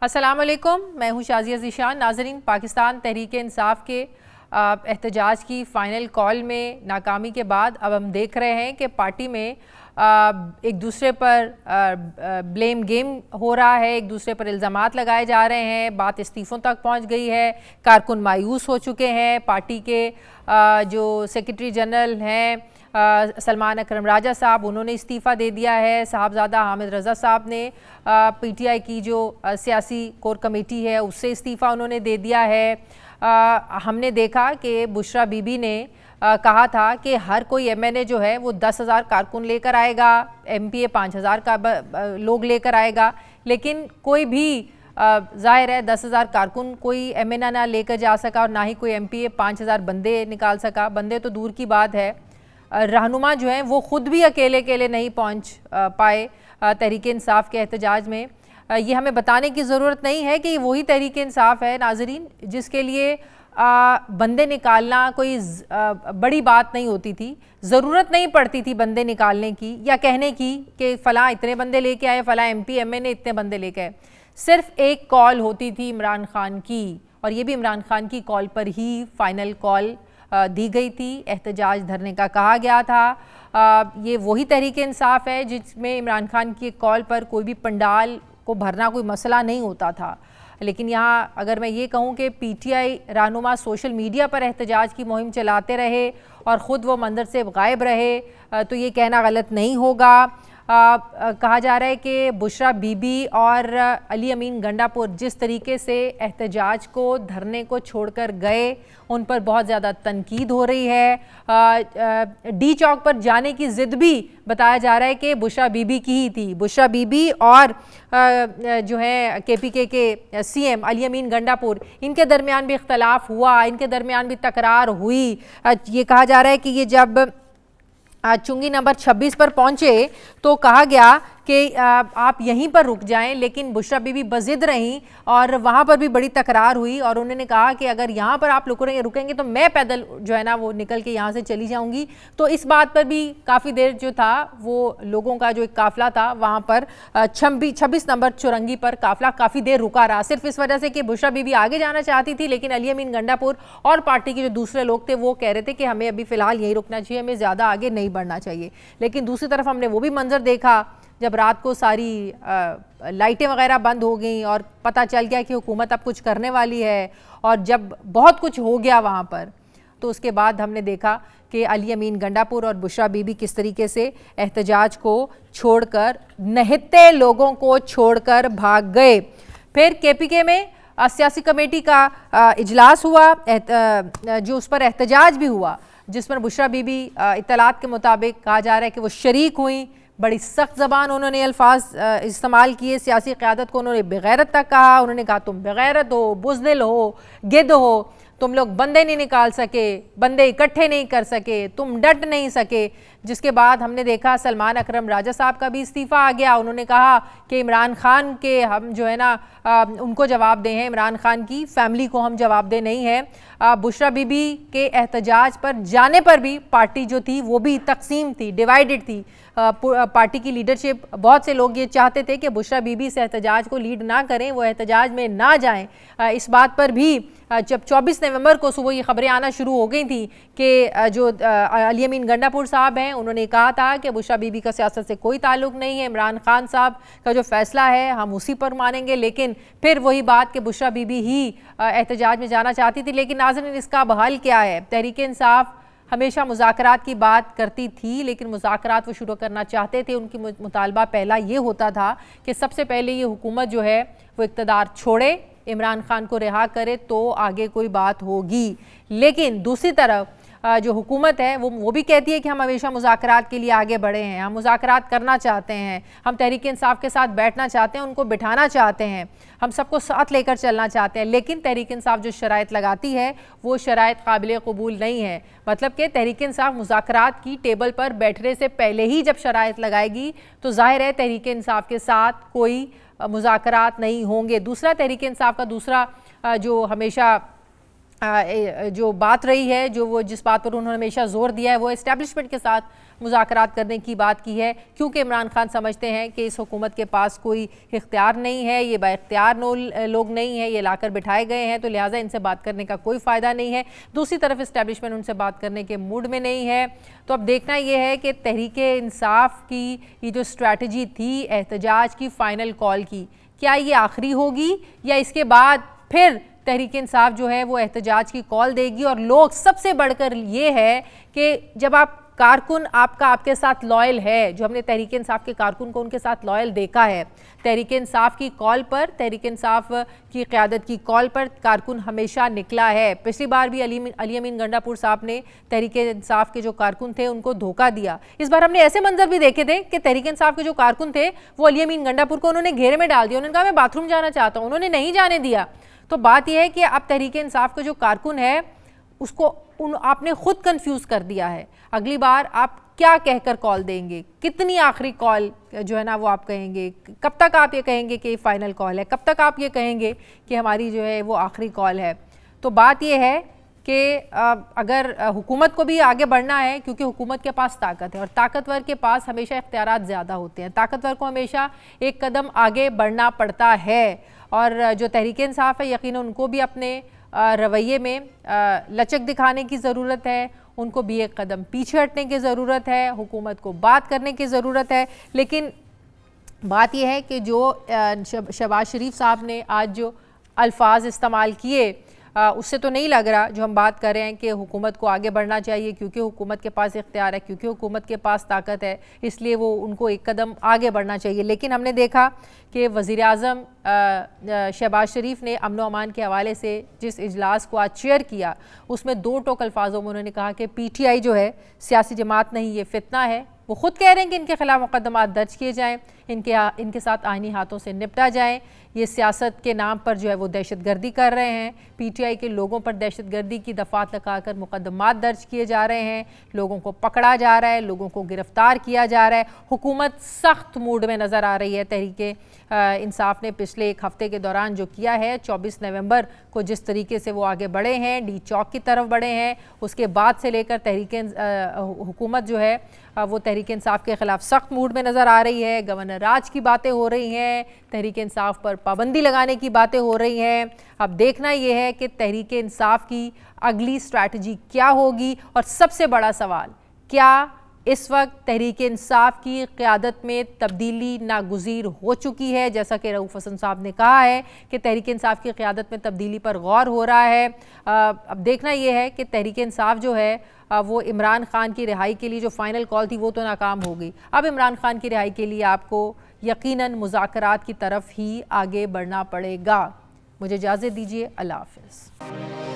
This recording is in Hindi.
अस्सलाम वालेकुम, मैं हूँ शाजिया ज़ीशान। नाज़रीन, पाकिस्तान तहरीक इंसाफ के एहतजाज की फ़ाइनल कॉल में नाकामी के बाद अब हम देख रहे हैं कि पार्टी में एक दूसरे पर ब्लेम गेम हो रहा है, एक दूसरे पर इल्ज़ामात लगाए जा रहे हैं, बात इस्तीफ़ों तक पहुँच गई है, कारकुन मायूस हो चुके हैं। पार्टी के जो सेक्रेटरी जनरल हैं सलमान अकरम राजा साहब, उन्होंने इस्तीफ़ा दे दिया है। साहबजादा हामिद रज़ा साहब ने पीटीआई की जो सियासी कोर कमेटी है उससे इस्तीफ़ा उन्होंने दे दिया है। हमने देखा कि बुशरा बीबी ने कहा था कि हर कोई एमएनए जो है वो 10,000 कारकुन लेकर आएगा, एमपीए 5,000 का लोग लेकर आएगा, लेकिन कोई भी ज़ाहिर है 10,000 कारकुन कोई एमएनए ना लेकर जा सका और ना ही कोई एमपीए 5,000 बंदे निकाल सका। बंदे तो दूर की बात है, रहनुमा जो हैं वो ख़ुद भी अकेले नहीं पहुंच पाए तहरीक इंसाफ के एहतजाज में। ये हमें बताने की ज़रूरत नहीं है कि वही तहरीक इंसाफ है नाजरीन जिसके लिए बंदे निकालना कोई बड़ी बात नहीं होती थी, ज़रूरत नहीं पड़ती थी बंदे निकालने की या कहने की कि फ़लाँ इतने बंदे लेके आए, फ़लाँ एमपी एमएनए इतने बंदे लेके आए। सिर्फ एक कॉल होती थी इमरान खान की, और ये भी इमरान खान की कॉल पर ही फ़ाइनल कॉल दी गई थी, एहतजाज धरने का कहा गया था। ये वही तहरीक इंसाफ है जिसमें इमरान खान की कॉल पर कोई भी पंडाल को भरना कोई मसला नहीं होता था। लेकिन यहाँ अगर मैं ये कहूँ कि पीटीआई रहनुमा सोशल मीडिया पर एहतजाज की मुहिम चलाते रहे और ख़ुद वो मंजर से गायब रहे तो ये कहना गलत नहीं होगा। कहा जा रहा है कि बुशरा बीबी और अली अमीन गंडापुर जिस तरीके से एहतजाज को धरने को छोड़कर गए उन पर बहुत ज़्यादा तनकीद हो रही है। डी चौक पर जाने की ज़िद भी बताया जा रहा है कि बुशरा बीबी की ही थी। बुशरा बीबी और जो है केपीके के सीएम अली अमीन गंडापुर, इनके दरमियान भी इख्तलाफ हुआ, इनके दरमियान भी तकरार हुई। ये कहा जा रहा है कि ये जब चुंगी नंबर 26 पर पहुंचे तो कहा गया कि आप यहीं पर रुक जाएं, लेकिन बुशरा बीबी बज़िद रहीं और वहाँ पर भी बड़ी तकरार हुई और उन्होंने कहा कि अगर यहाँ पर आप रुकेंगे तो मैं पैदल जो है ना वो निकल के यहाँ से चली जाऊँगी। तो इस बात पर भी काफ़ी देर जो था वो लोगों का जो एक काफ़िला था वहाँ पर 26 नंबर चुरंगी पर काफ़िला काफ़ी देर रुका रहा, सिर्फ इस वजह से कि बुशरा बीबी आगे जाना चाहती थी, लेकिन अली अमीन गंडापुर और पार्टी के जो दूसरे लोग थे वो कह रहे थे कि हमें अभी फ़िलहाल यहीं रुकना चाहिए, हमें ज़्यादा आगे नहीं बढ़ना चाहिए। लेकिन दूसरी तरफ हमने वो भी मंजर देखा जब रात को सारी लाइटें वगैरह बंद हो गई और पता चल गया कि हुकूमत अब कुछ करने वाली है, और जब बहुत कुछ हो गया वहाँ पर तो उसके बाद हमने देखा कि अली अमीन गंडापुर और बुशरा बीबी किस तरीके से एहतजाज को छोड़कर, नहते लोगों को छोड़कर भाग गए। फिर केपीके में सियासी कमेटी का इजलास हुआ जो उस पर एहतजाज भी हुआ, जिस पर बुशरा बीबी इत्तलात के मुताबिक कहा जा रहा है कि वो शरीक हुई। बड़ी सख्त ज़बान उन्होंने अल्फाज इस्तेमाल किए, सियासी क़यादत को उन्होंने बेगैरत तक कहा। उन्होंने कहा तुम बेगैरत हो, बुज़दिल हो, गिद्ध हो, तुम लोग बंदे नहीं निकाल सके, बंदे इकट्ठे नहीं कर सके, तुम डट नहीं सके। जिसके बाद हमने देखा सलमान अकरम राजा साहब का भी इस्तीफ़ा आ गया। उन्होंने कहा कि इमरान खान के हम जो है ना उनको जवाब दे हैं, इमरान खान की फैमिली को हम जवाब दे नहीं हैं। बुशरा बीबी के एहतजाज पर जाने पर भी पार्टी जो थी वो भी तकसीम थी, डिवाइडेड थी। पार्टी की लीडरशिप, बहुत से लोग ये चाहते थे कि बुशरा बीबी से एहतजाज को लीड ना करें, वो एहतजाज में ना जाएं। इस बात पर भी जब 24 नवंबर को सुबह ये खबरें आना शुरू हो गई थी कि जो अली अमीन गंडापुर साहब हैं उन्होंने कहा था कि बुशरा बीबी का सियासत से कोई ताल्लुक नहीं है, इमरान खान साहब का जो फैसला है हम उसी पर मानेंगे। लेकिन फिर वही बात कि बुशरा बीबी ही एहतजाज में जाना चाहती थी। लेकिन नाज़रीन, इसका बहाल क्या है? तहरीक इंसाफ हमेशा मुज़ाकरात की बात करती थी, लेकिन मुज़ाकरात वो शुरू करना चाहते थे। उनकी मुतालबा पहला ये होता था कि सबसे पहले ये हुकूमत जो है वो इक़्तिदार छोड़े, इमरान खान को रिहा करे तो आगे कोई बात होगी। लेकिन दूसरी तरफ जो हुकूमत है वो भी कहती है कि हम हमेशा मुज़ाकरात के लिए आगे बढ़े हैं, हम मुज़ाकरात करना चाहते हैं, हम तहरीक इंसाफ के साथ बैठना चाहते हैं, उनको बिठाना चाहते हैं, हम सबको साथ लेकर चलना चाहते हैं। लेकिन तहरीक इंसाफ जो शराइत लगाती है वो शराइत काबिल कबूल नहीं है। मतलब कि तहरीक इंसाफ मुज़ाकरात की टेबल पर बैठने से पहले ही जब शराइत लगाएगी तो जाहिर है तहरीक इंसाफ के साथ कोई मुज़ाकरात नहीं होंगे। दूसरा, तहरीक इंसाफ का दूसरा जो हमेशा जो बात रही है, जो वो जिस बात पर उन्होंने हमेशा जोर दिया है, वो इस्टेब्लिशमेंट के साथ मुज़ाकरात करने की बात की है, क्योंकि इमरान खान समझते हैं कि इस हुकूमत के पास कोई इख्तियार नहीं है, ये बाइख्तियार लोग नहीं हैं, ये लाकर बिठाए गए हैं, तो लिहाजा इनसे बात करने का कोई फ़ायदा नहीं है। दूसरी तरफ इस्टेब्लिशमेंट उनसे बात करने के मूड में नहीं है। तो अब देखना ये है कि तहरीक-ए-इंसाफ की ये जो स्ट्रैटेजी थी एहतजाज की फ़ाइनल कॉल की, क्या ये आखिरी होगी या इसके बाद फिर तहरीक-ए-इंसाफ जो है वो एहतजाज की कॉल देगी। और लोग सबसे बढ़कर ये है कि जब आप कारकुन आपके साथ लॉयल है, जो हमने तहरीक-ए-इंसाफ के कारकुन को उनके साथ लॉयल देखा है, तहरीक-ए-इंसाफ की कॉल पर, तहरीक-ए-इंसाफ की क़यादत की कॉल पर कारकुन हमेशा निकला है। पिछली बार भी अली अमीन गंडापुर साहब ने तहरीक-ए-इंसाफ के जो कारकुन थे उनको धोखा दिया। इस बार हमने ऐसे मंजर भी देखे थे कि तहरीक-ए-इंसाफ के जो कारकुन थे वो अली अमीन गंडापुर को उन्होंने घेरे में डाल दिया। उन्होंने कहा मैं बाथरूम जाना चाहता हूँ, उन्होंने नहीं जाने दिया। तो बात यह है कि अब तहरीक-ए-इंसाफ का जो कारकुन है उसको आपने खुद कंफ्यूज कर दिया है। अगली बार आप क्या कहकर कॉल देंगे, कितनी आखिरी कॉल जो है ना वो आप कहेंगे, कब तक आप ये कहेंगे कि फाइनल कॉल है, कब तक आप ये कहेंगे कि हमारी जो है वो आखिरी कॉल है। तो बात ये है कि अगर हुकूमत को भी आगे बढ़ना है, क्योंकि हुकूमत के पास ताकत है और ताकतवर के पास हमेशा इख्तियारात ज़्यादा होते हैं, ताकतवर को हमेशा एक कदम आगे बढ़ना पड़ता है। और जो तहरीक-ए-इंसाफ है यकीनन उनको भी अपने रवैये में लचक दिखाने की ज़रूरत है, उनको भी एक कदम पीछे हटने की ज़रूरत है, हुकूमत को बात करने की ज़रूरत है। लेकिन बात यह है कि जो शहबाज शरीफ साहब ने आज जो अल्फाज इस्तेमाल किए उससे तो नहीं लग रहा, जो हम बात कर रहे हैं कि हुकूमत को आगे बढ़ना चाहिए क्योंकि हुकूमत के पास इख्तियार है, क्योंकि हुकूमत के पास ताकत है, इसलिए वो उनको एक कदम आगे बढ़ना चाहिए। लेकिन हमने देखा कि वज़ीर-ए-आज़म शहबाज शरीफ ने अमन व अमान के हवाले से जिस इजलास को आज चेयर किया उसमें दो टोक अल्फाजों में उन्होंने कहा कि PTI जो है सियासी जमात नहीं, ये फितना है। वो ख़ुद कह रहे हैं कि इनके खिलाफ मुकदमात दर्ज किए जाएँ, इनके साथ आईनी हाथों से निपटा जाए। ये सियासत के नाम पर जो है वो दहशतगर्दी कर रहे हैं, PTI के लोगों पर दहशतगर्दी की दफ़ात लगाकर मुकदमात दर्ज किए जा रहे हैं, लोगों को पकड़ा जा रहा है, लोगों को गिरफ्तार किया जा रहा है। हुकूमत सख्त मूड में नज़र आ रही है। तहरीक-ए-इंसाफ ने पिछले एक हफ़्ते के दौरान जो किया है, 24 नवंबर को जिस तरीके से वो आगे बढ़े हैं, डी चौक की तरफ बढ़े हैं, उसके बाद से लेकर हुकूमत जो है वो तहरीक-ए-इंसाफ के ख़िलाफ़ सख्त मूड में नज़र आ रही है। गवर्नर राज की बातें हो रही हैं, तहरीक-ए-इंसाफ पर पाबंदी लगाने की बातें हो रही हैं। अब देखना ये है कि तहरीक-ए-इंसाफ की अगली स्ट्रैटेजी क्या होगी। और सबसे बड़ा सवाल, क्या इस वक्त तहरीक-ए-इंसाफ की क़यादत में तब्दीली नागुज़ीर हो चुकी है? जैसा कि रऊफ़ हसन साहब ने कहा है कि तहरीक-ए-इंसाफ की क़यादत में तब्दीली पर गौर हो रहा है। अब देखना यह है कि तहरीक-ए-इंसाफ जो है वो इमरान खान की रिहाई के लिए जो फ़ाइनल कॉल थी वो तो नाकाम हो गई। अब इमरान खान की रिहाई के लिए आपको यकीनन मुज़ाकरात की तरफ ही आगे बढ़ना पड़ेगा। मुझे इजाज़त दीजिए, अल्लाह हाफ़िज़।